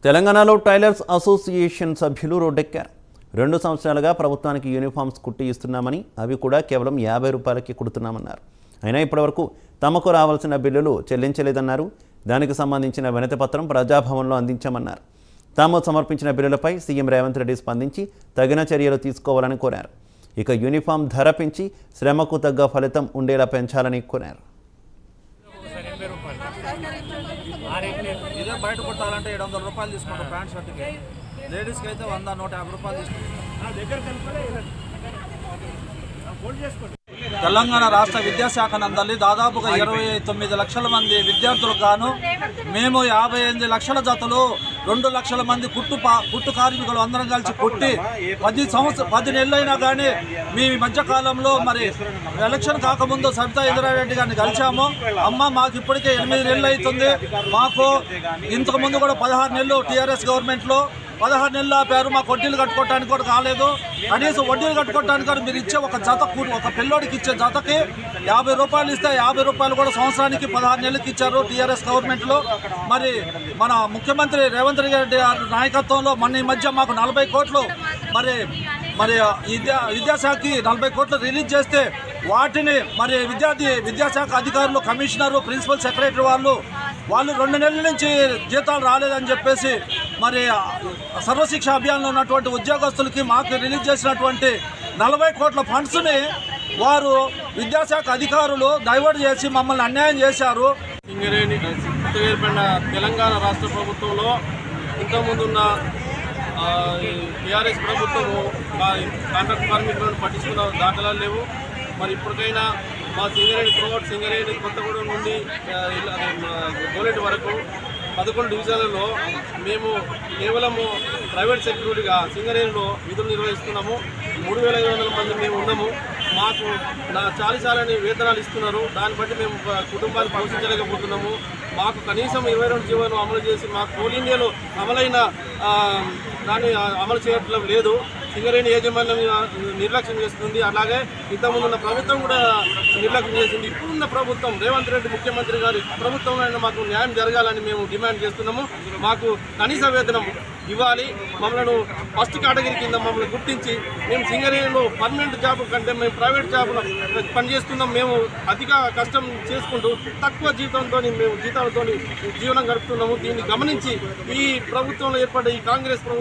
తెలంగాణలో tailors association సభ్యులు రోడ్డెక్కారు. 2 సంవత్సరాలుగా ప్రభుత్వానికి యూనిఫామ్స్ కుట్టి ఇస్తున్నామని, అవి కూడా కేవలం 50 రూపాయలకి కుడుతున్నామన్నారు. అయినా ఇప్పటివరకు తమకు రావాల్సిన బిల్లులు చెల్లించలేదన్నారు. దానికి సంబంధించిన వినతి పత్రం ప్రజాభవన్లో అందించామన్నారు. తాము సమర్పించిన బిల్లులపై సీఎం రేవంత్ రెడ్డి స్పందించి తగిన చర్యలు తీసుకోవాలని కోరారు. ఇక యూనిఫామ్ ధర పెంచి శ్రమకు తగ్గ ఫలితం ఉండేలా పెంచాలని కోరారు. ఇదే బయట కొట్టాలంటే 700 రూపాయలు తీసుకుంటాం. ప్యాంట్ షర్ట్కి లేడీస్కి అయితే 100-150 రూపాయలు తీసుకుంటాం. తెలంగాణ రాష్ట్ర విద్యాశాఖ నందలి దాదాపుగా 29 లక్షల మంది విద్యార్థులకు గాను మేము 58 లక్షల జతలు 2 లక్షల మంది కుట్టు కార్మికులు అందరం కలిసి కుట్టి 10 నెలలైనా కానీ మీ మధ్యకాలంలో మరి ఎలక్షన్ కాకముందు సబితా ఇంద్రారెడ్డి గారిని కలిసాము. అమ్మ మాకు ఇప్పటికే 8 నెలలు అవుతుంది, మాకు ఇంతకుముందు కూడా 16 నెలలు టీఆర్ఎస్ గవర్నమెంట్లో 16 నెలలు ఆపారు, మాకు వడ్డీలు కట్టుకోవడానికి కూడా కాలేదు. కనీసం వడ్డీలు కట్టుకోవడానికి కూడా మీరు ఇచ్చే ఒక జత ఒక పిల్లోడికి ఇచ్చే జతకి 50 రూపాయలు ఇస్తే 50 రూపాయలు కూడా సంవత్సరానికి 16 నెలలకు ఇచ్చారు టీఆర్ఎస్ గవర్నమెంట్లో. మరి మన ముఖ్యమంత్రి రేవంత్ రెడ్డి గారి నాయకత్వంలో ఈ మధ్య మాకు 40 కోట్లు మరి విద్యాశాఖకి 40 కోట్లు రిలీజ్ చేస్తే వాటిని మరి విద్యాశాఖ అధికారులు, కమిషనరు, ప్రిన్సిపల్ సెక్రటరీ వాళ్ళు 2 నెలల నుంచి జీతాలు రాలేదని చెప్పేసి మరి సర్వశిక్ష అభియాన్లో ఉన్నటువంటి ఉద్యోగస్తులకి మాకు రిలీజ్ చేసినటువంటి 40 కోట్ల ఫండ్స్ని వారు విద్యాశాఖ అధికారులు డైవర్ట్ చేసి మమ్మల్ని అన్యాయం చేశారు. సింగరేణి ఏర్పడిన తెలంగాణ రాష్ట్ర ప్రభుత్వంలో ఇంతకుముందున్న టీఆర్ఎస్ ప్రభుత్వము కాంట్రాక్ట్ కార్మికులను పట్టించుకున్న దాఖలాలు లేవు. మరి ఇప్పటికైనా మా సింగరేణి కొత్తగూడెం నుండి గోలెట్ వరకు 11 డివిజన్లలో మేము కేవలము ప్రైవేట్ సెక్యూరిటీగా సింగరేణిలో విధులు నిర్వహిస్తున్నాము. 3500 మంది మేము ఉన్నాము. మాకు చాలీసాలని వేతనాలు ఇస్తున్నారు. దాన్ని బట్టి మేము కుటుంబాన్ని పోషించలేకపోతున్నాము. మాకు కనీసం 22 జీవోను అమలు చేసి మాకు కోల్ ఇండియాలో అమలైన దాన్ని అమలు చేయడం లేదు. సింగరేణి యాజమాన్యం నిర్లక్ష్యం చేస్తుంది. అలాగే ఇంతకుముందున్న ప్రభుత్వం కూడా నిర్లక్ష్యం చేసింది. ఇప్పుడున్న ప్రభుత్వం రేవంత్ రెడ్డి ముఖ్యమంత్రి గారి ప్రభుత్వంలో మాకు న్యాయం జరగాలని మేము డిమాండ్ చేస్తున్నాము. మాకు కనీస వేతనం ఇవ్వాలి. మమ్మల్ని ఫస్ట్ కేటగిరీ కింద మమ్మల్ని గుర్తించి మేము సింగరేణిలో పర్మనెంట్ జాబ్ కంటే మేము ప్రైవేట్ జాబ్లో పనిచేస్తున్నాం. మేము అధిక కష్టం చేసుకుంటూ తక్కువ జీతాలతో జీవనం గడుపుతున్నాము. దీన్ని గమనించి ఈ ప్రభుత్వంలో ఏర్పడ్డ ఈ కాంగ్రెస్ ప్రభుత్వం